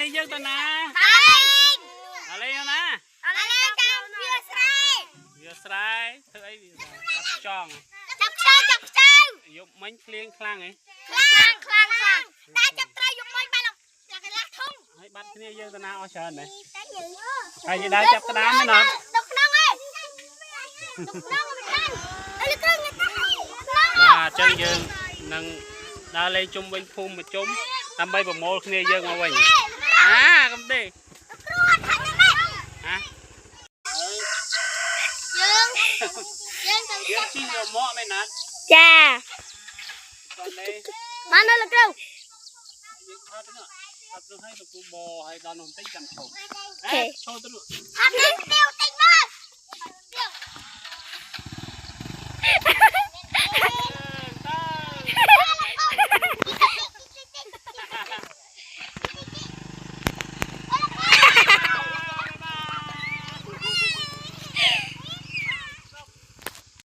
នេះយើងទៅណាលេងណាវាស្រែធ្វើអីចាប់ខ្ចង់យកមិញភ្លៀងខ្លាំងហ៎តែចាប់ត្រីយកមិញបែរឡើងកន្លះធំហើយបាត់គ្នាយើងទៅណាអស់ច្រើនហ៎ហើយយើងដើរចាប់ក្តាមមែនអត់ទៅក្នុងហ៎បាទអញ្ចឹងយើងនឹងដើរលេងជុំវិញភូមិមួយជុំដើម្បីប្រមូលគ្នាយើងមកវិញកំទេយើងជីយកមកមែនណាចាបាននៅលើក្រៅយើងថតទៅឲ្យទៅគូបហើយដល់នោះបន្តិចចាំឈប់ឈប់ទៅនោះអត់នឹងទៅតិច